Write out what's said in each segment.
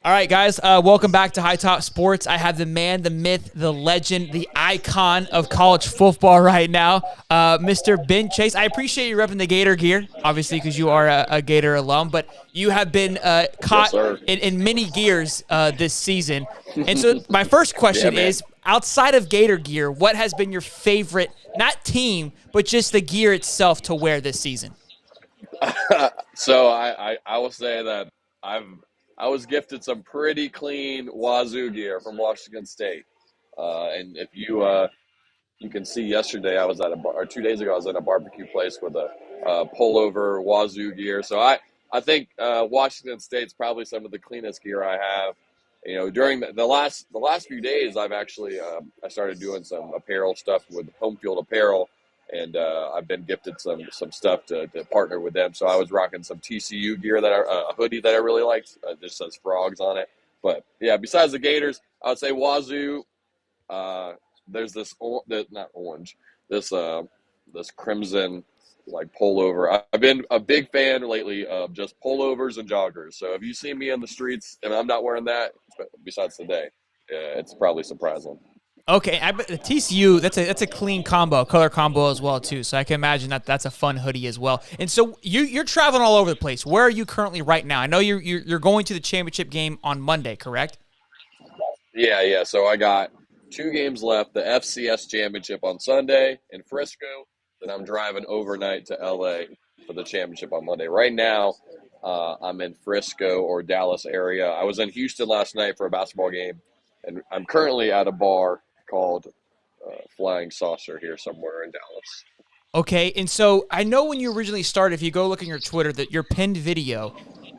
All right, guys, welcome back to Hightop Sports. I have the man, the myth, the legend, the icon of college football right now, Mr. Ben Chase. I appreciate you repping the Gator gear, obviously, because you are a Gator alum, but you have been Yes, caught sir. in many gears this season. And so my first Yeah, question man. is, outside of Gator gear, what has been your favorite, not team, but just the gear itself to wear this season? So I will say that I've I was gifted some pretty clean Wazoo gear from Washington State. And if you can see yesterday I was at a bar, or 2 days ago I was at a barbecue place with a pullover Wazoo gear. So I think Washington State's probably some of the cleanest gear I have. During the last few days, I've actually I started doing some apparel stuff with Home Field Apparel, and I've been gifted some stuff to partner with them. So I was rocking some TCU gear a hoodie that I really liked. Just says frogs on it. But yeah, besides the Gators, I would say Wazoo. Uh, there's not orange, this this crimson like pullover. I've been a big fan lately of just pullovers and joggers. So if you see me in the streets and I'm not wearing that, besides today, it's probably surprising. Okay, I bet the TCU, that's a clean combo, color combo as well too. So I can imagine that's a fun hoodie as well. And so you're traveling all over the place. Where are you currently right now? I know you're going to the championship game on Monday, correct? Yeah, yeah. So I got 2 games left. The FCS championship on Sunday in Frisco. Then I'm driving overnight to LA for the championship on Monday. Right now, I'm in Frisco or Dallas area. I was in Houston last night for a basketball game, and I'm currently at a bar called Flying Saucer here somewhere in Dallas. Okay, and so I know when you originally started, if you go look in your Twitter, that your pinned video,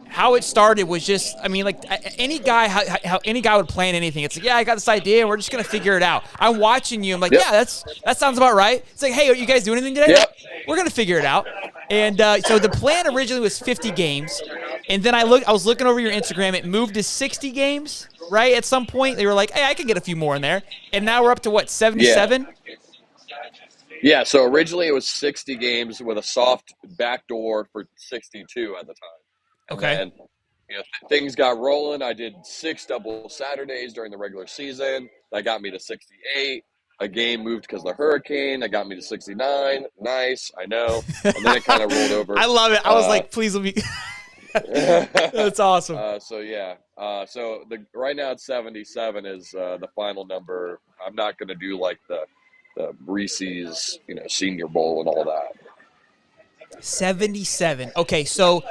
how it started was just, I mean, like any guy, how any guy would plan anything. It's like, yeah, I got this idea, and we're just gonna figure it out. I'm watching you. I'm like, Yep. yeah, that sounds about right. It's like, hey, are you guys doing anything today? Yep. We're gonna figure it out. And so the plan originally was 50 games, and then I was looking over your Instagram. It moved to 60 games, right? At some point, they were like, hey, I can get a few more in there, and now we're up to what, Yeah. 77? Yeah. So originally it was 60 games with a soft backdoor for 62 at the time. And Okay. then things got rolling. I did 6 double Saturdays during the regular season. That got me to 68. A game moved because of the hurricane. That got me to 69. Nice, I know. And then it kind of rolled over. I love it. I was Uh, like, please let me. That's awesome. so yeah. So right now it's 77 is the final number. I'm not going to do like the Reese's Senior Bowl and all that. 77. Okay, so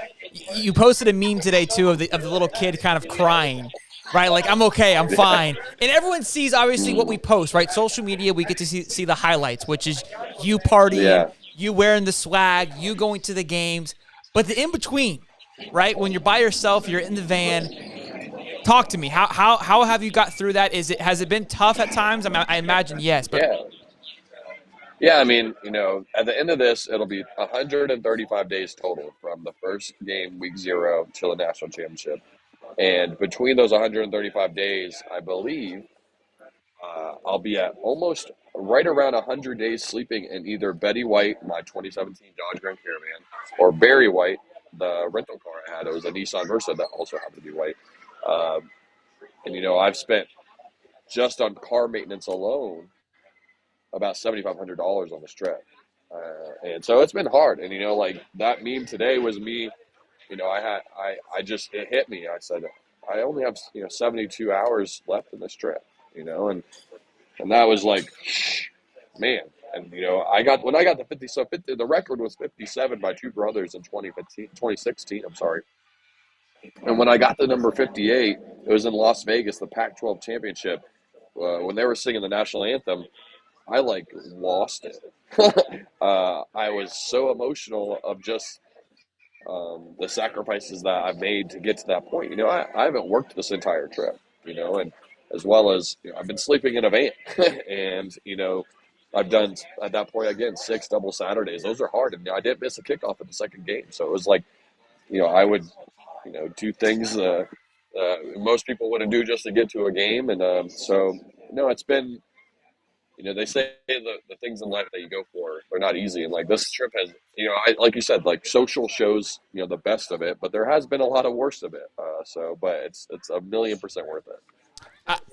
you posted a meme today too of the little kid kind of crying, right? Like, I'm okay, I'm fine. And everyone sees obviously what we post, right? Social media, we get to see the highlights, which is you partying, Yeah. you wearing the swag, you going to the games, but the in between, right? When you're by yourself, you're in the van. Talk to me. How have you got through that? Has it been tough at times? I imagine yes, but Yeah. Yeah, I mean, at the end of this, it'll be 135 days total from the first game, week 0, till the national championship. And between those 135 days, I believe I'll be at almost right around 100 days sleeping in either Betty White, my 2017 Dodge Grand Caravan, or Barry White, the rental car I had. It was a Nissan Versa that also happened to be white. Um, and, I've spent just on car maintenance alone about $7,500 on this trip. And so it's been hard. And, like that meme today was me, I just, it hit me. I said, I only have, 72 hours left in this trip, and that was like, man. And, when I got the 50, so 50, the record was 57 by two brothers in 2016, I'm sorry. And when I got the number 58, it was in Las Vegas, the Pac-12 championship. When they were singing the national anthem, I like lost it. I was so emotional of just the sacrifices that I've made to get to that point. I haven't worked this entire trip, and as well as I've been sleeping in a van, and I've done at that point again 6 double Saturdays. Those are hard, and I didn't miss a kickoff in the second game, so it was like I would do things most people wouldn't do just to get to a game, and so it's been they say the things in life that you go for, they're not easy. And like this trip has, like you said, like social shows, the best of it, but there has been a lot of worst of it. But it's 1,000,000% worth it.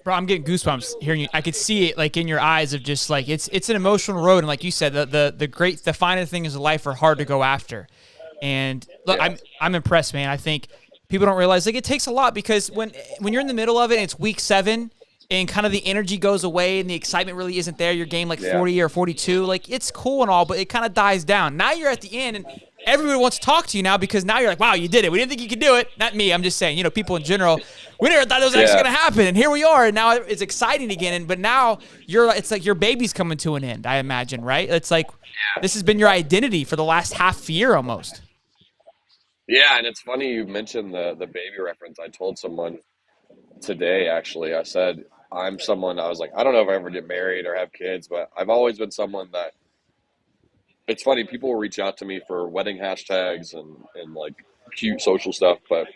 Bro, I'm getting goosebumps hearing you. I could see it like in your eyes of just like it's an emotional road, and like you said, the finer things in life are hard to go after. And look, Yeah. I'm impressed, man. I think people don't realize like it takes a lot because when you're in the middle of it, and it's week 7, and kind of the energy goes away and the excitement really isn't there. Your game like Yeah. 40 or 42, like it's cool and all, but it kind of dies down. Now you're at the end and everybody wants to talk to you now because now you're like, wow, you did it. We didn't think you could do it. Not me. I'm just saying, people in general, we never thought it was actually Yeah. going to happen. And here we are. And now it's exciting again. But now it's like your baby's coming to an end, I imagine, right? It's like this has been your identity for the last half year almost. Yeah, and it's funny you mentioned the baby reference. I told someone today, actually. I said, I was like, I don't know if I ever get married or have kids, but I've always been someone that it's funny, people will reach out to me for wedding hashtags and like cute social stuff, but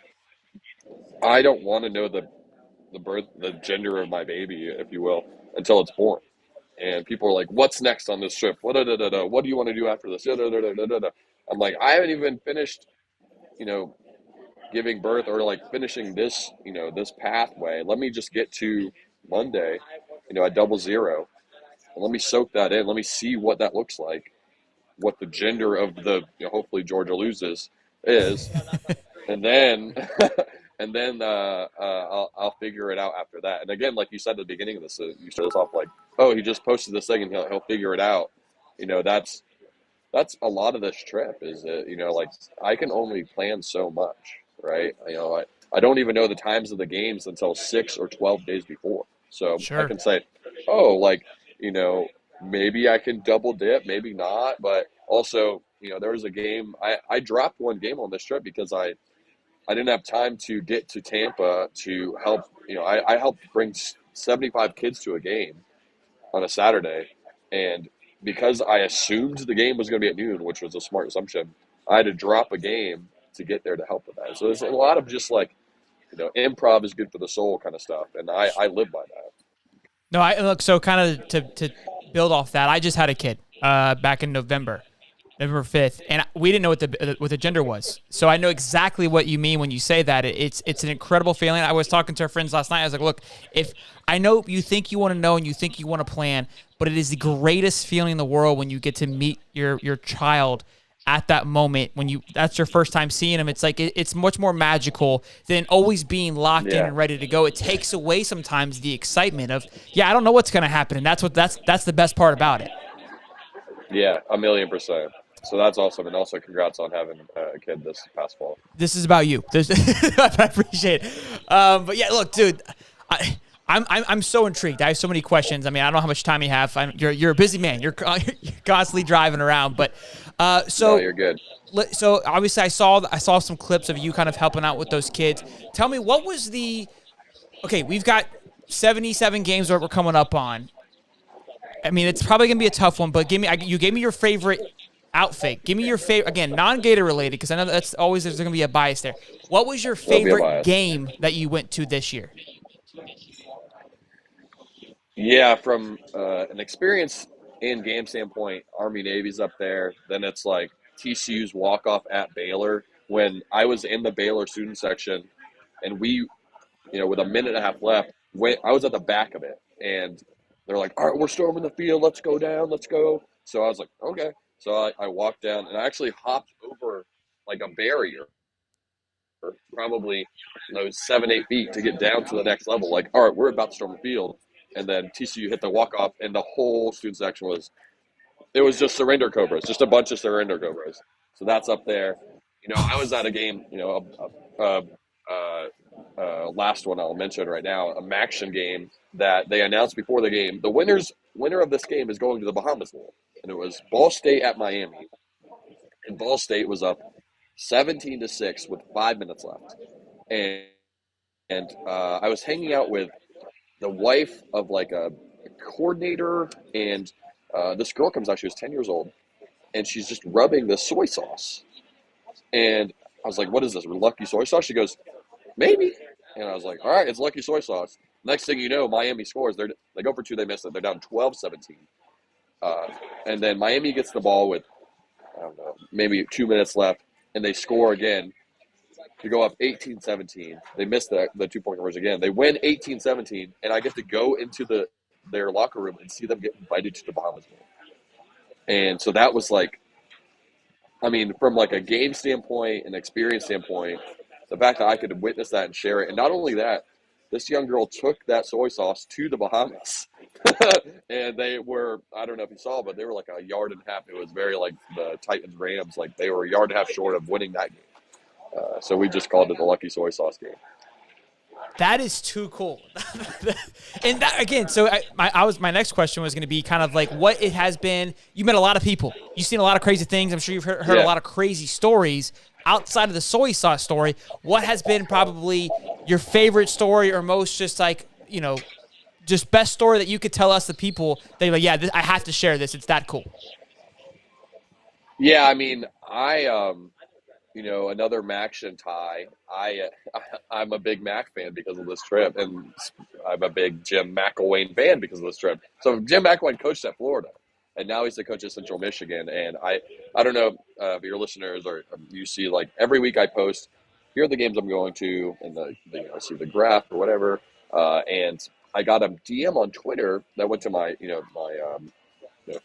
I don't want to know the gender of my baby, if you will, until it's born. And people are like, "What's next on this trip? What What do you want to do after this?" I'm like, I haven't even finished, you know, giving birth or like finishing this, this pathway. Let me just get to Monday, at 00, and let me soak that in. Let me see what that looks like, what the gender of the, hopefully Georgia loses is, and then and then I'll figure it out after that. And again, like you said at the beginning of this, you started this off like, oh, he just posted this thing and he'll figure it out. That's a lot of this trip is that, like I can only plan so much, right? I don't even know the times of the games until 6 or 12 days before. So I Sure. can say, oh, like, you know, maybe I can double dip, maybe not. But also, there was a game, I dropped one game on this trip because I didn't have time to get to Tampa to help. I helped bring 75 kids to a game on a Saturday, and because I assumed the game was going to be at noon, which was a smart assumption, I had to drop a game to get there to help with that. So there's a lot of just like, improv is good for the soul kind of stuff, and I live by that. No, I look, so kind of to build off that. I just had a kid back in November 5th, and we didn't know what the gender was. So I know exactly what you mean when you say that. It's an incredible feeling. I was talking to our friends last night. I was like, look, if I know you think you want to know and you think you want to plan, but it is the greatest feeling in the world when you get to meet your child at that moment when that's your first time seeing them. It's like it's much more magical than always being locked in Yeah, and ready to go. It takes away sometimes the excitement of, yeah, I don't know what's going to happen, and that's the best part about it. yeah, 1,000,000%. So that's awesome, and also congrats on having a kid this past fall. This is about you. I appreciate it. But yeah, look, dude, I'm so intrigued. I have so many questions. I mean, I don't know how much time you have. You're a busy man. You're constantly driving around. But No, you're good. so obviously I saw some clips of you kind of helping out with those kids. Tell me, what was the okay? We've got 77 games that we're coming up on. I mean, it's probably gonna be a tough one, but you gave me your favorite outfit. Give me your favorite, again, non-Gator related, because I know that's always there's gonna be a bias there. What was your There'll be a favorite bias. game that you went to this year? Yeah, from an experience in game standpoint, Army Navy's up there. Then it's like TCU's walk off at Baylor. When I was in the Baylor student section, and we, with a minute and a half left, I was at the back of it, and they're like, "All right, we're storming the field. Let's go down. Let's go." So I was like, "Okay." So I walked down, and I actually hopped over like a barrier, probably 7, 8 feet to get down to the next level. Like, all right, we're about to storm the field, and then TCU hit the walk off, and the whole student section was just surrender cobras, just a bunch of surrender cobras. So that's up there. I was at a game, last one I'll mention right now, a Maction game that they announced before the game. The winner of this game is going to the Bahamas Bowl, and it was Ball State at Miami, and Ball State was up 17-6 with 5 minutes left, and I was hanging out with the wife of like a coordinator, and this girl comes out. She was 10 years old, and she's just rubbing the soy sauce. And I was like, "What is this? Lucky soy sauce?" She goes, "Maybe." And I was like, "All right, it's Lucky soy sauce." next thing you know, Miami scores. They go for two. They miss it. They're down 12-17. And then Miami gets the ball with, I don't know, maybe 2 minutes left, and they score again to go up 18-17. They miss the 2-point conversion again. They win 18-17, and I get to go into their locker room and see them get invited to the Bahamas Bowl. And so that was like, I mean, from like a game standpoint, an experience standpoint, the fact that I could witness that and share it. And not only that, this young girl took that soy sauce to the Bahamas. And they were, I don't know if you saw, but they were like a yard and a half. It was very like the Titans-Rams. Like they were a yard and a half short of winning that game. So we just called it the Lucky Soy Sauce game. That is too cool. And that, again, so my next question was going to be kind of like what it has been. You met a lot of people. You've seen a lot of crazy things. I'm sure you've heard a lot of crazy stories. Outside of the soy sauce story, what has been probably your favorite story or most just like, you know, just best story that you could tell us, the people, they're like, yeah, I have to share this. It's that cool. Yeah, I mean, you know, another Maction tie. I'm a big Mac fan because of this trip, and I'm a big Jim McElwain fan because of this trip. So Jim McElwain coached at Florida, and now he's the coach at Central Michigan. And I don't know if your listeners or you see, like every week I post, here are the games I'm going to, and I see the graph or whatever. And I got a DM on Twitter that went to my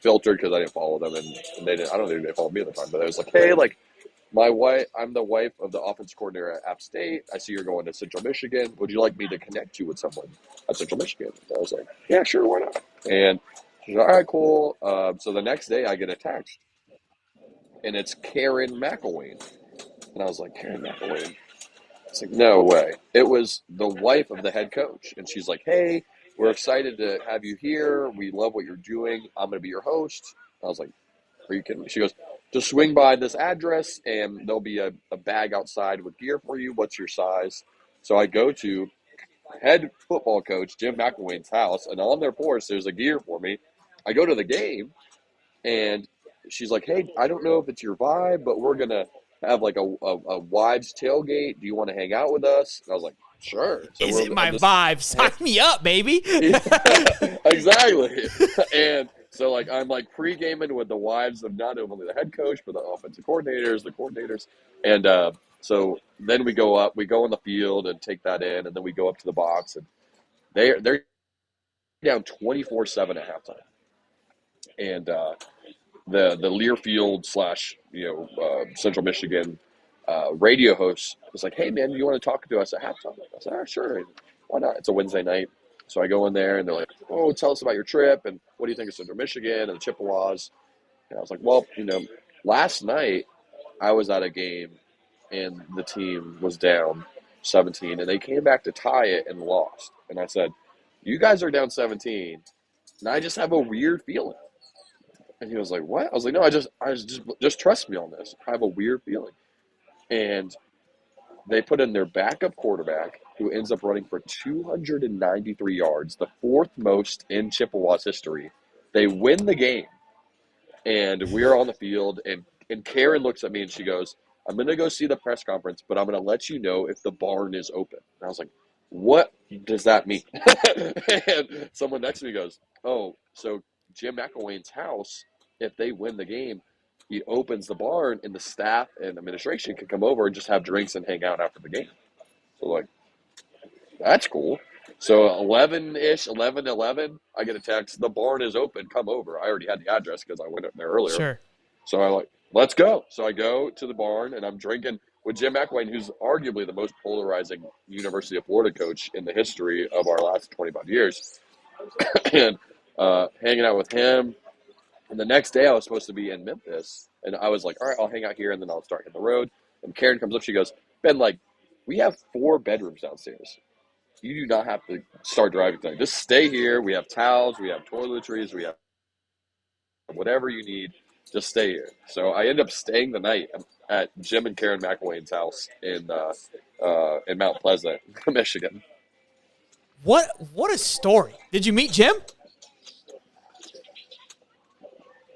filtered because I didn't follow them, and they didn't. I don't think they followed me at the time, but I was like, hey, like. My wife, I'm the wife of the offense coordinator at App State. I see you're going to Central Michigan. Would you like me to connect you with someone at Central Michigan? And I was like, yeah, sure, why not? And she's like, all right, cool. So the next day I get a text, and it's Karen McElwain. And I was like, Karen McElwain? It's like, no way. It was the wife of the head coach. And she's like, hey, we're excited to have you here. We love what you're doing. I'm going to be your host. I was like, are you kidding me? She goes, just swing by this address, and there'll be a bag outside with gear for you. What's your size? So I go to head football coach Jim McElwain's house, and on their porch, there's a gear for me. I go to the game, and she's like, hey, I don't know if it's your vibe, but we're going to have like a wives tailgate. Do you want to hang out with us? And I was like, sure. So is it my vibe? Sign me up, baby. Exactly. And so, like, I'm, like, pre-gaming with the wives of not only the head coach, but the offensive coordinators, the coordinators. And so then we go up. We go on the field and take that in, and then we go up to the box. And they're down 24-7 at halftime. And the Learfield / Central Michigan radio host was like, hey, man, you want to talk to us at halftime? I said, sure. Why not? It's a Wednesday night. So I go in there, and they're like, oh, tell us about your trip, and what do you think of Central Michigan and the Chippewas? And I was like, well, last night I was at a game, and the team was down 17, and they came back to tie it and lost. And I said, you guys are down 17, and I just have a weird feeling. And he was like, what? I was like, no, I just trust me on this. I have a weird feeling. And they put in their backup quarterback, who ends up running for 293 yards, the fourth most in Chippewa's history. They win the game, and we're on the field, and Karen looks at me, and she goes, I'm going to go see the press conference, but I'm going to let you know if the barn is open. And I was like, what does that mean? And someone next to me goes, oh, so Jim McElwain's house, if they win the game, he opens the barn, and the staff and administration can come over and just have drinks and hang out after the game. So, like, that's cool. So 11-ish, 11, I get a text, the barn is open, come over. I already had the address because I went up there earlier. Sure. So I'm like, let's go. So I go to the barn, and I'm drinking with Jim McElwain, who's arguably the most polarizing University of Florida coach in the history of our last 25 years. And hanging out with him. And the next day I was supposed to be in Memphis, and I was like, all right, I'll hang out here, and then I'll start hitting the road. And Karen comes up, she goes, Ben, like, we have 4 bedrooms downstairs. You do not have to start driving tonight. Just stay here. We have towels. We have toiletries. We have whatever you need. Just stay here. So I ended up staying the night at Jim and Karen McElwain's house in Mount Pleasant, Michigan. What a story. Did you meet Jim?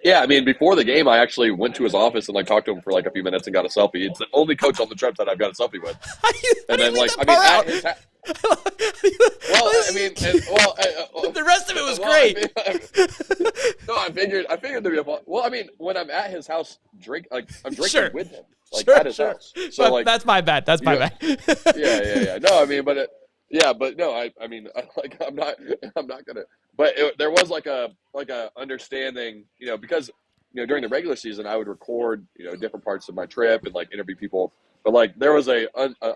Yeah, I mean, before the game, I actually went to his office and like talked to him for like a few minutes and got a selfie. It's the only coach on the trip that I've got a selfie with. How do you And then leave like, that part out? well, Well, I mean, The rest of it was well, I great. mean, no, I figured there'd be a. Well, I mean, when I'm at his house, I'm drinking Sure. with him, like Sure, at his sure. house. So But like, that's my bad. That's you my know, bad. yeah. No, I mean, yeah, but no, I mean, like, I'm not gonna. But there was like a understanding, because during the regular season I would record different parts of my trip and like interview people. But like there was a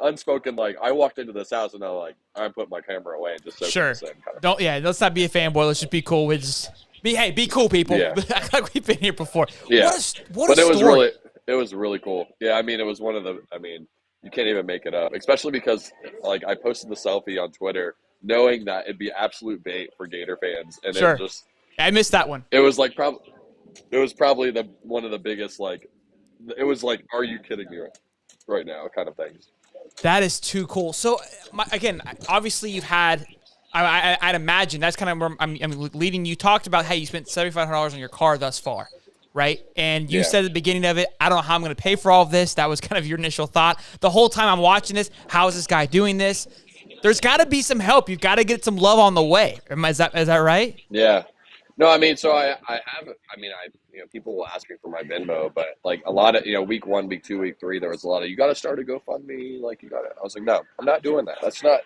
unspoken like I walked into this house and I'm putting my camera away and just soaking Sure. this in kind of thing. Don't, yeah, let's not be a fanboy. Let's just be cool. We just be cool, people. Yeah, Act like we've been here before. yeah. What a But story. it was really cool. Yeah, I mean, it was one of the. I mean, you can't even make it up, especially because like I posted the selfie on Twitter, knowing that it'd be absolute bait for Gator fans, and Sure. I missed that one. it was like it was probably the one of the biggest like it was like, are you kidding me right now kind of things. That is too cool. So, again, obviously you've had. I'd imagine that's kind of where I'm leading. You talked about how you spent $7,500 on your car thus far, right? And you Yeah, said at the beginning of it, I don't know how I'm going to pay for all of this. That was kind of your initial thought. The whole time I'm watching this, how is this guy doing this? There's got to be some help. You've got to get some love on the way. Is that right? yeah. No, I mean, so I have. I mean, people will ask me for my Venmo, but like a lot of week one, week two, week three, there was a lot of you got to start a GoFundMe. Like you got to. I was like, no, I'm not doing that. That's not.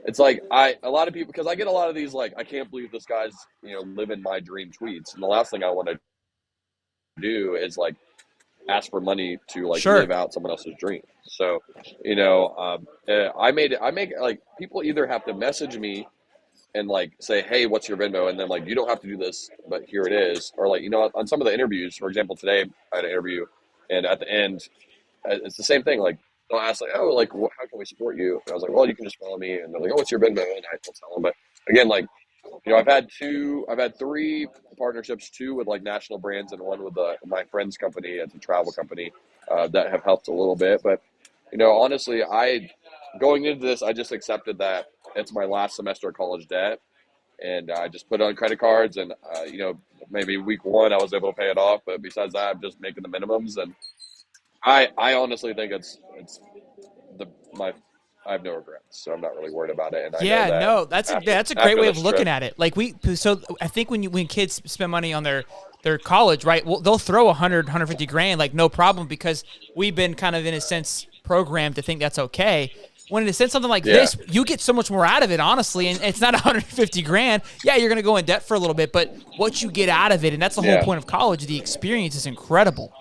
It's like a lot of people because I get a lot of these like I can't believe this guy's living my dream tweets, and the last thing I want to do is like ask for money to like Sure. live out someone else's dream. So, I make like people either have to message me and like say, hey, what's your Venmo? And then like, you don't have to do this, but here it is. Or like, on some of the interviews, for example, today I had an interview and at the end, it's the same thing. Like they'll ask like, oh, like how can we support you? And I was like, well, you can just follow me. And they're like, oh, what's your Venmo? And I will tell them. But again, like, I've had three partnerships, two with like national brands and one with my friend's company. It's a travel company that have helped a little bit. But honestly, going into this, I just accepted that it's my last semester of college debt, and I just put it on credit cards. And maybe week one I was able to pay it off, but besides that, I'm just making the minimums. And I honestly think it's the my I have no regrets, so I'm not really worried about it. And I know Yeah, that no, that's a great way of this looking trip, at it. Like so I think when kids spend money on their college, right? Well, they'll throw 150 grand like no problem because we've been kind of in a sense programmed to think that's okay. When in a sense something like yeah, this, you get so much more out of it, honestly, and it's not 150 grand. Yeah, you're gonna go in debt for a little bit, but what you get out of it, and that's the whole yeah. point of college. The experience is incredible.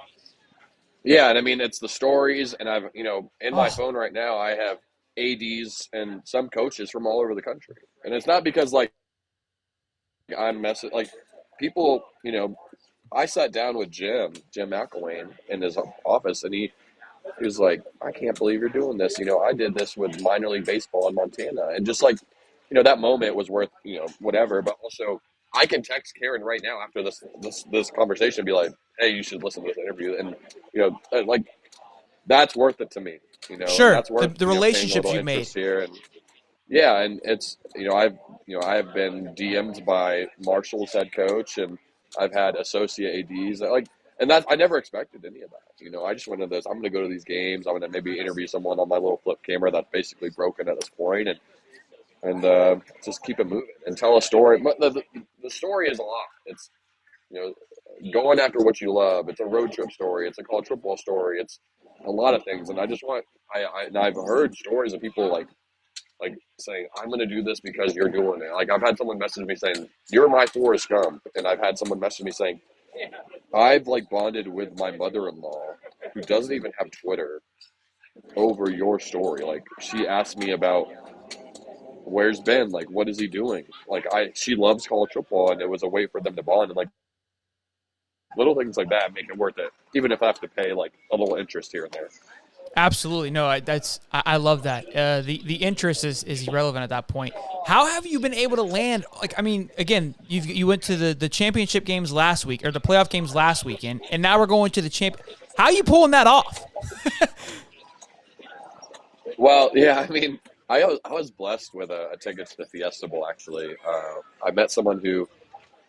Yeah, and I mean it's the stories, and I've in my Oh, phone right now I have ads and some coaches from all over the country, and it's not because like I'm messing like people. I sat down with Jim McElwain in his office, and he was like, I can't believe you're doing this. I did this with minor league baseball in Montana, and just like that moment was worth whatever. But also, I can text Karen right now after this conversation and be like, hey, you should listen to this interview, and like that's worth it to me, and sure. that's The worth the paying a relationships little you've made. interest here, and yeah, and it's I've been DM'd by Marshall's head coach, and I've had associate ads like, and that I never expected any of that. I just went into this. I'm going to go to these games. I'm going to maybe interview someone on my little flip camera that's basically broken at this point, and just keep it moving and tell a story. But the story is a lot. It's you going after what you love. It's a road trip story. It's a college football story. It's a lot of things, and I just want and I've heard stories of people like saying, I'm going to do this because you're doing it. Like I've had someone message me saying, you're my Forrest Gump. And I've had someone message me saying, I've like bonded with my mother-in-law who doesn't even have Twitter over your story. Like she asked me about where's Ben? Like, what is he doing? Like she loves college football and it was a way for them to bond. And like little things like that make it worth it. Even if I have to pay like a little interest here and there. Absolutely, no. I love that. The interest is irrelevant at that point. How have you been able to land? Like, I mean, again, you went to the championship games last week or the playoff games last weekend, and now we're going to the champ. How are you pulling that off? Well, yeah, I mean, I was blessed with a ticket to the Fiesta Bowl. Actually, I met someone who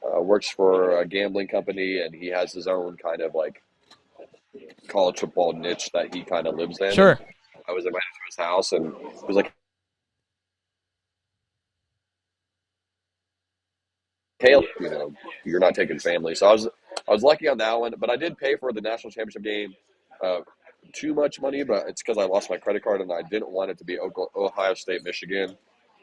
works for a gambling company, and he has his own kind of like college football niche that he kind of lives in. And Sure. I was invited to his house, and he was like, pay, you're not taking family. So I was lucky on that one, but I did pay for the national championship game. Too much money, but it's because I lost my credit card and I didn't want it to be Ohio State, Michigan.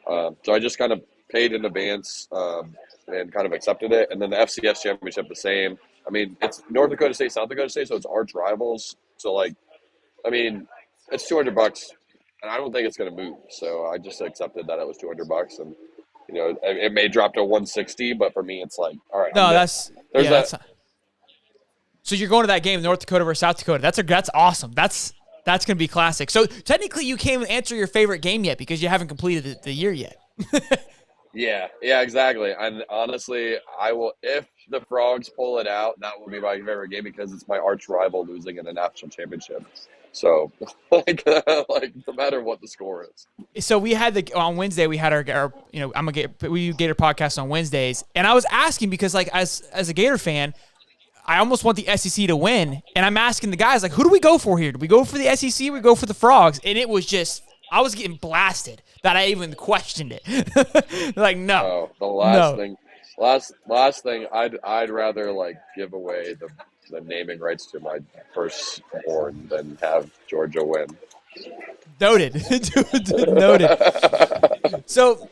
So I just kind of paid in advance and kind of accepted it. And then the FCS championship, the same. I mean, it's North Dakota State, South Dakota State, so it's arch rivals. So, like, I mean, it's $200, and I don't think it's going to move. So I just accepted that it was $200, and it may drop to 160, but for me, it's like, all right. No, so you're going to that game, North Dakota versus South Dakota. That's awesome. That's going to be classic. So technically, you can't even answer your favorite game yet because you haven't completed the year yet. Yeah, exactly. And honestly, I will, if the Frogs pull it out, that will be my favorite game because it's my arch rival losing in a national championship. So, no matter what the score is. So we had on Wednesday, we had our we do Gator podcast on Wednesdays. And I was asking because, like, as a Gator fan, I almost want the SEC to win. And I'm asking the guys, like, who do we go for here? Do we go for the SEC or we go for the Frogs? And it was just, I was getting blasted that I even questioned it. Like, no. Oh, the last thing, I'd rather, like, give away the naming rights to my firstborn than have Georgia win. Noted. Noted. So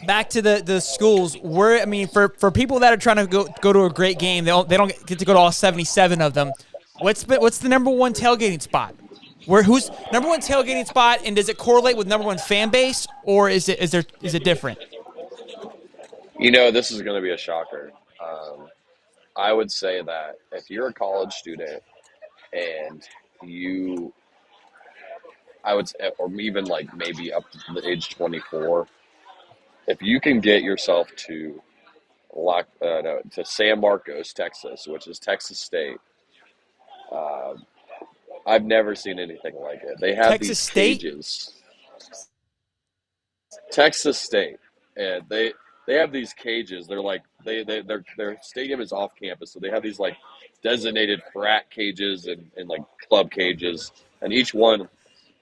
back to the schools. For people that are trying to go to a great game, they don't get to go to all 77 of them. What's the number one tailgating spot? Who's number one tailgating spot, and does it correlate with number one fan base, or is it different? This is going to be a shocker. I would say that if you're a college student and I would say, or even like maybe up to the age 24, if you can get yourself to San Marcos, Texas, which is Texas State, I've never seen anything like it. They have Texas these State? cages. Texas State, and they have these cages. They're like their stadium is off campus, so they have these like designated frat cages and like club cages, and each one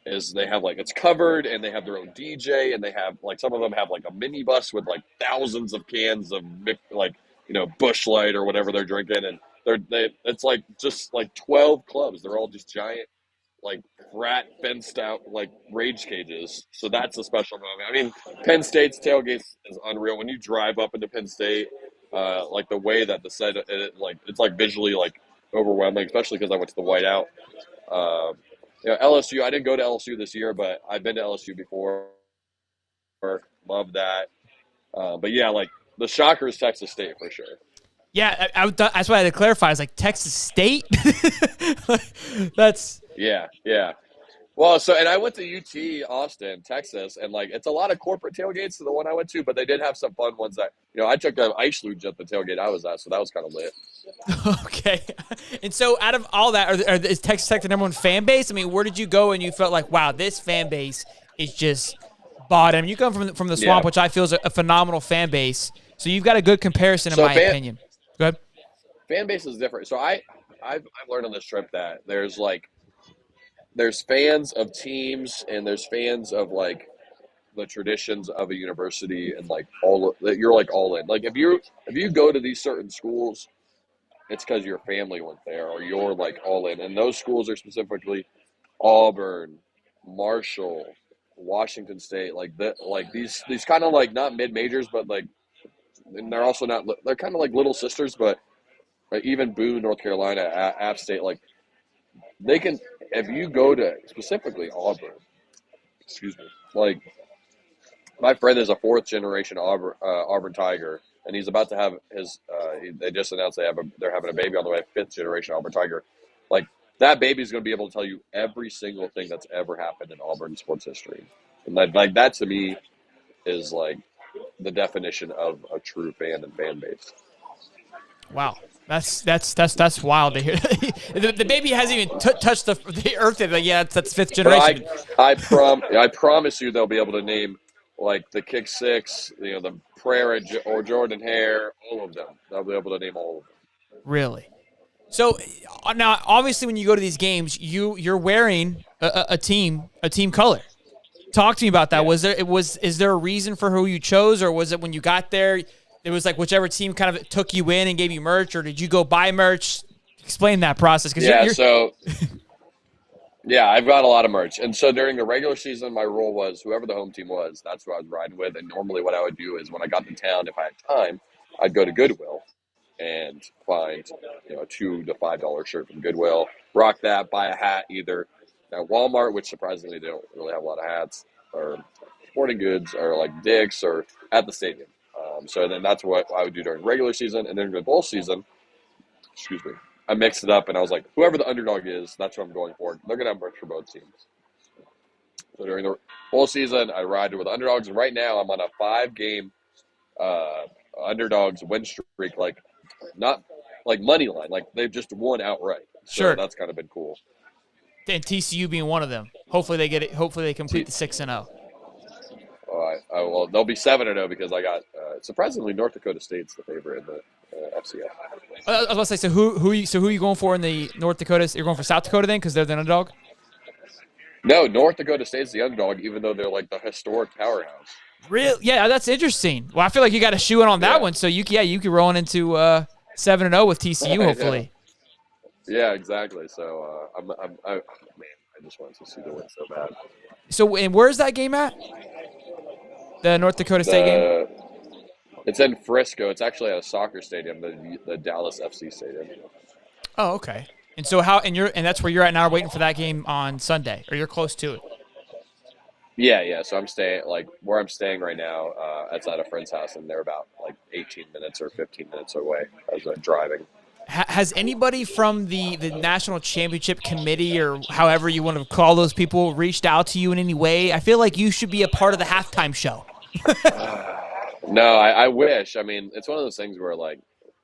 they have like it's covered, and they have their own DJ, and they have like some of them have like a minibus with like thousands of cans of like Busch Light or whatever they're drinking, and it's like just like 12 clubs. They're all just giant like frat fenced out like rage cages. So that's a special moment. I mean, Penn State's tailgate is unreal. When you drive up into Penn State, like the way that it's like visually like overwhelming, especially because I went to the whiteout. LSU, I didn't go to LSU this year, but I've been to LSU before. Love that. But yeah, like the shocker is Texas State for sure. Yeah, that's why I had to clarify. It's like Texas State. That's yeah. Well, and I went to UT Austin, Texas, and like it's a lot of corporate tailgates to the one I went to, but they did have some fun ones that I took an ice luge at the tailgate I was at, so that was kind of lit. Okay. And so out of all that, is Texas Tech the number one fan base? I mean, where did you go and you felt like, wow, this fan base is just bottom? You come from the Swamp, which I feel is a phenomenal fan base, so you've got a good comparison in my opinion. Go ahead. Fan base is different. So I've learned on this trip that there's fans of teams and there's fans of like the traditions of a university, and like you're like all in. Like if you go to these certain schools, it's because your family went there or you're like all in. And those schools are specifically Auburn, Marshall, Washington State, like these kind of like not mid majors, but like, and they're also not. They're kind of like little sisters, but like even Boone, North Carolina, App State, like they can. If you go to specifically Auburn, excuse me, like my friend is a fourth generation Auburn Tiger, and he's about to have his. They just announced they're having a baby on the way, fifth generation Auburn Tiger. Like that baby is going to be able to tell you every single thing that's ever happened in Auburn sports history, and like that to me is like the definition of a true fan and fan base. Wow, that's wild to hear. the baby hasn't even touched the earth yet. Like, yeah, that's fifth generation. I promise you, they'll be able to name like the Kick Six, the Prayer or Jordan Hare, all of them. They'll be able to name all of them. Really? So now, obviously, when you go to these games, you're wearing a team color. Talk to me about that. Yeah. Is there a reason for who you chose, or was it when you got there, It was like whichever team kind of took you in and gave you merch, or did you go buy merch? Explain that process because Yeah, you're so yeah, I've got a lot of merch. And so during the regular season, my role was whoever the home team was, that's who I was riding with. And normally what I would do is when I got to town, if I had time, I'd go to Goodwill and find, a $2 to $5 shirt from Goodwill, rock that, buy a hat either at Walmart, which surprisingly they don't really have a lot of hats, or sporting goods, or like Dick's, or at the stadium. So then that's what I would do during regular season. And then during the bowl season, excuse me, I mixed it up and I was like, whoever the underdog is, that's what I'm going for. They're going to have merch for both teams. So during the bowl season, I ride with underdogs. And right now I'm on a 5-game uh, underdogs win streak, like not like money line, like they've just won outright. So sure. that's kind of been cool. And TCU being one of them. Hopefully they get it. Hopefully they complete the 6-0. Well, they'll be 7-0 because I got surprisingly North Dakota State's the favorite in the FCS. I was about to say, so who are you going for in the North Dakota? You're going for South Dakota then because they're the underdog? No, North Dakota State's the underdog, even though they're like the historic powerhouse. Real? Yeah, that's interesting. Well, I feel like you got a shoe in on that Yeah. one. So you could roll into 7-0 with TCU hopefully. Yeah, exactly. So man, I just want TCU to win so bad. So and where's that game at? The North Dakota State game? The It's in Frisco. It's actually at a soccer stadium, the Dallas FC Stadium. Oh, okay. And so and that's where you're at now, waiting for that game on Sunday, or you're close to it. Yeah. So I'm staying where I'm staying right now. It's at a friend's house, and they're about like 18 minutes or 15 minutes away as I'm driving. Has anybody from the national championship committee, or however you want to call those people, reached out to you in any way? I feel like you should be a part of the halftime show. No, I wish. I mean, it's one of those things where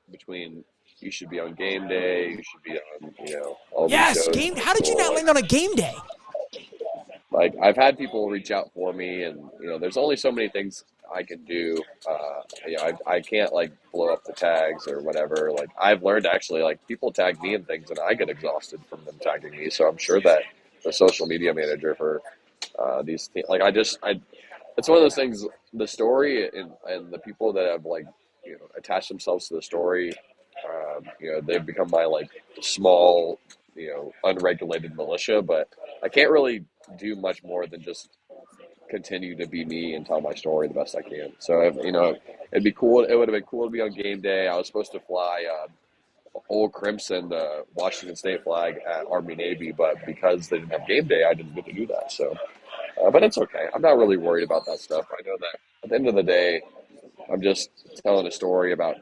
between you should be on game day, you should be on all these Yes, shows. game. How did you not land on a game day? I've had people reach out for me, and there's only so many things I can do. I can't blow up the tags or whatever. I've learned actually people tag me in things, and I get exhausted from them tagging me. So I'm sure that the social media manager for these things, it's one of those things. The story and the people that have attached themselves to the story, they've become my small, unregulated militia. But I can't really do much more than just continue to be me and tell my story the best I can. So it'd be cool. It would have been cool to be on game day. I was supposed to fly old crimson Washington State flag at Army Navy, but because they didn't have game day, I didn't get to do that. So, but it's okay. I'm not really worried about that stuff. I know that at the end of the day, I'm just telling a story about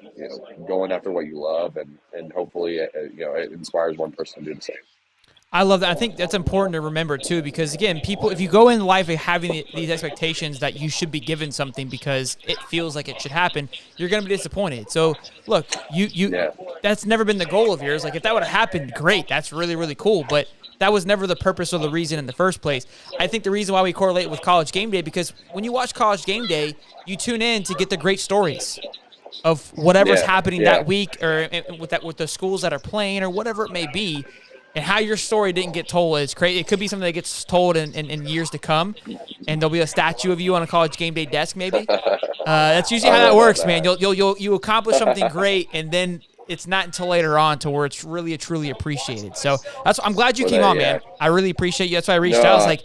going after what you love, and hopefully it inspires one person to do the same. I love that. I think that's important to remember too, because again, people, if you go in life having these expectations that you should be given something because it feels like it should happen, you're going to be disappointed. So look, Yeah. that's never been the goal of yours. If that would have happened, great. That's really, really cool. But that was never the purpose or the reason in the first place. I think the reason why we correlate with College Game Day, because when you watch College Game Day, you tune in to get the great stories of whatever's happening that week, or with the schools that are playing, or whatever it may be. And how your story didn't get told is crazy. It could be something that gets told in years to come, and there'll be a statue of you on a College Game Day desk, maybe. That's usually how that works, man. You accomplish something great, and then it's not until later on to where it's really truly appreciated. So I'm glad you came on, man. I really appreciate you. That's why I reached out. I was like,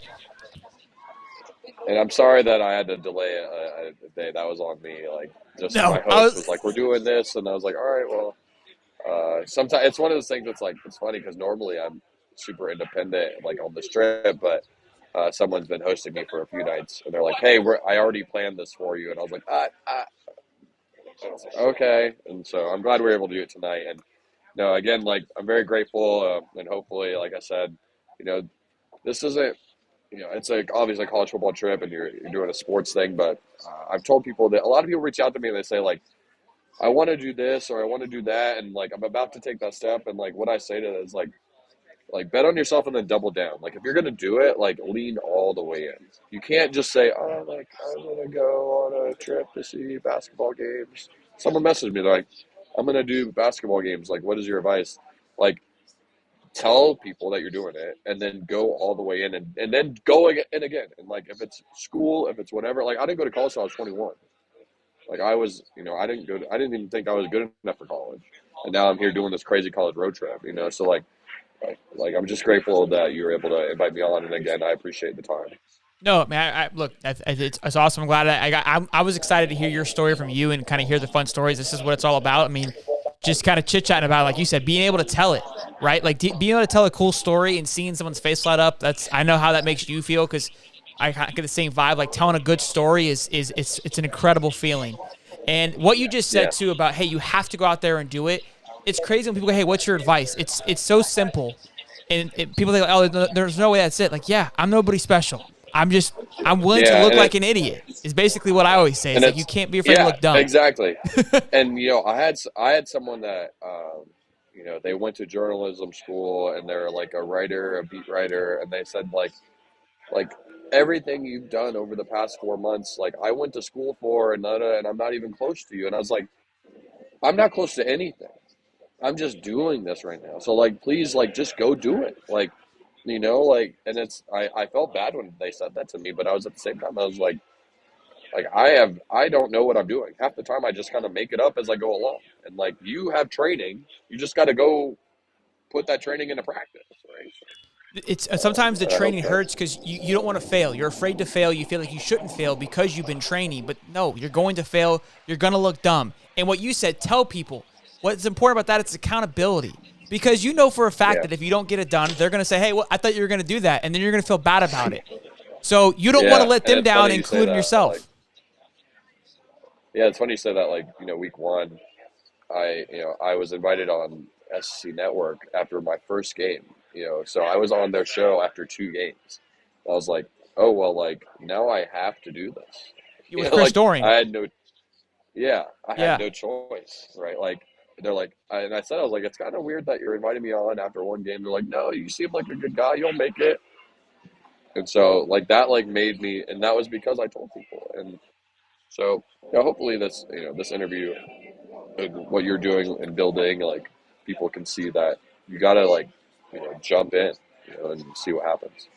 and I'm sorry that I had to delay a day. That was on me. My host was like, "We're doing this," and I was like, "All right, well." Sometimes it's one of those things that's it's funny because normally I'm super independent on this trip, but someone's been hosting me for a few nights, and they're like, "Hey, I already planned this for you," and I was like, "Okay," and so I'm glad we were able to do it tonight. And no, again, I'm very grateful, and hopefully, like I said, this isn't. It's obviously a college football trip, and you're doing a sports thing, but I've told people that a lot of people reach out to me and they say I want to do this or I want to do that, and I'm about to take that step, and what I say to them is bet on yourself and then double down. If you're gonna do it, lean all the way in. You can't just say, "Oh, I'm gonna go on a trip to see basketball games." Someone messaged me, they're like, "I'm gonna do basketball games. What is your advice?" Tell people that you're doing it, and then go all the way in, and then go again and again. And if it's school, if it's whatever, I didn't go to college until I was 21. Like I was, I didn't even think I was good enough for college, and now I'm here doing this crazy college road trip. So like I'm just grateful that you were able to invite me on, and again, I appreciate the time. No, man. Look, it's awesome. I'm glad I was excited to hear your story from you and kind of hear the fun stories. This is what it's all about. I mean, just kind of chit chatting about it, like you said, being able to tell it, right? Like being able to tell a cool story and seeing someone's face light up. I know how that makes you feel because I kind of get the same vibe. Like telling a good story is it's an incredible feeling. And what you just said Yeah, too about, hey, you have to go out there and do it. It's crazy when people go, hey, what's your advice? It's so simple, and people think, oh, there's no way that's it. Like, yeah, I'm nobody special. I'm willing to yeah, look like an idiot. Is basically what I always say. It's like you it's can't be afraid to yeah, look dumb. exactly. And I had someone that they went to journalism school and they're like a writer, a beat writer, and they said like everything you've done over the past 4 months, like I went to school for and I'm not even close to you. And I was like, I'm not close to anything. I'm just doing this right now. So like, please, like, just go do it. And I felt bad when they said that to me, but I was at the same time, I was like I don't know what I'm doing. Half the time I just kind of make it up as I go along. And like, you have training, you just got to go put that training into practice, right? It's sometimes the And I hope training that, hurts because you don't want to fail. You're afraid to fail. You feel like you shouldn't fail because you've been training. But no, you're going to fail. You're going to look dumb. And what you said, tell people what's important about that. It's accountability, because you know for a fact yeah, that if you don't get it done, they're going to say, hey, well, I thought you were going to do that, and then you're going to feel bad about it. So you don't want to yeah. let And them it's down, funny you say including that. Like, yourself. yeah, it's funny you say that. Like, week one, I was invited on SEC Network after my first game. So I was on their show after 2 games. I was like, oh well, like now I have to do this. You with Chris Like Doring. I had no, yeah, I had Yeah. no choice, right? Like they're like, and I said, I was like, it's kind of weird that you're inviting me on after one game. They're like, no, you seem like a good guy, you'll make it. And so like that like made me, and that was because I told people. And so hopefully this interview and what you're doing and building, like people can see that you gotta like jump in, and see what happens.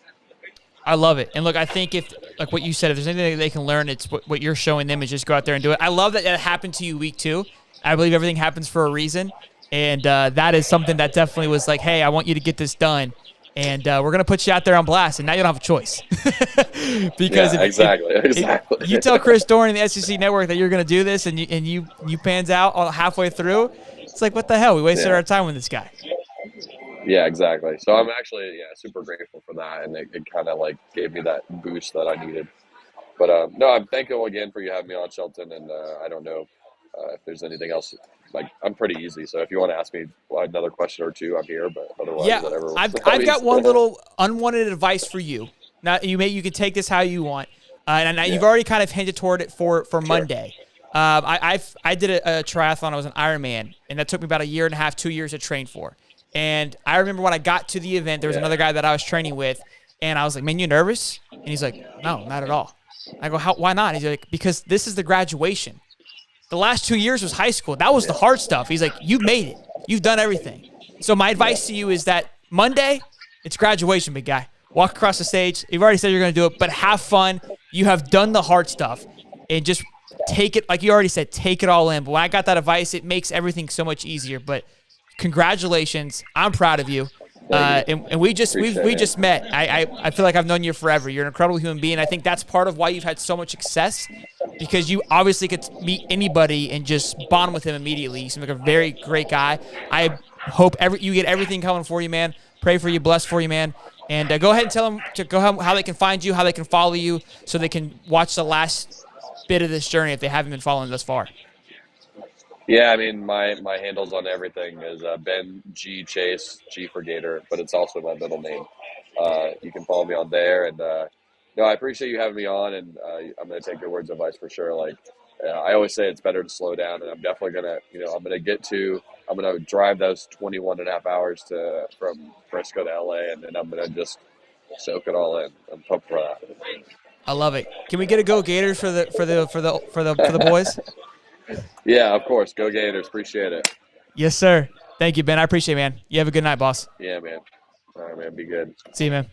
I love it. And look, I think if, like what you said, if there's anything that they can learn, it's what you're showing them is just go out there and do it. I love that it happened to you week 2. I believe everything happens for a reason. And that is something that definitely was like, hey, I want you to get this done. And we're going to put you out there on blast. And now you don't have a choice. Because Yeah, exactly, if exactly. you tell Chris Dorn and the SEC Network that you're going to do this and you pans out all halfway through, it's like, what the hell? We wasted Yeah, our time with this guy. yeah, exactly. So I'm actually super grateful for that, and it kind of like gave me that boost that I needed. But no, I'm thankful again for you having me on, Shelton. And I don't know if there's anything else. Like I'm pretty easy, so if you want to ask me another question or two, I'm here. But otherwise, Yeah, whatever. I've got one little unwanted advice for you. Now you can take this how you want, and you've Yeah, already kind of hinted toward it for sure. Monday. I did a triathlon. I was an Ironman, and that took me about a year and a half, 2 years to train for. And I remember when I got to the event, there was Yeah, another guy that I was training with, and I was like, "Man, you nervous?" And he's like, "No, not at all." I go, "How? Why not?" He's like, "Because this is the graduation. The last 2 years was high school. That was the yeah, hard stuff." He's like, "You've made it. You've done everything." So my yeah, advice to you is that Monday, it's graduation, big guy. Walk across the stage. You've already said you're going to do it, but have fun. You have done the hard stuff, and just take it, like you already said, take it all in. But when I got that advice, it makes everything so much easier. But congratulations. I'm proud of you. thank you. And Appreciate we it. just met. I feel like I've known you forever. You're an incredible human being. I think that's part of why you've had so much success, because you obviously could meet anybody and just bond with him immediately. You seem like a very great guy. I hope you get everything coming for you, man. Pray for you, bless for you, man. And go ahead and tell them to go how they can find you, how they can follow you, so they can watch the last bit of this journey if they haven't been following thus far. Yeah, I mean, my handles on everything is Ben G Chase, G for Gator, but it's also my middle name. You can follow me on there, and no, I appreciate you having me on, and I'm gonna take your words of advice for sure. Like I always say, it's better to slow down, and I'm definitely gonna, I'm gonna drive those 21 and a half hours from Frisco to LA, and then I'm gonna just soak it all in. I'm pumped for I love it. Can we get a go Gators for the boys? that. Yeah, of course. Go Gators. Appreciate it. Yes, sir. Thank you, Ben. I appreciate it, man. You have a good night, boss. Yeah, man. All right, man. Be good. See you, man.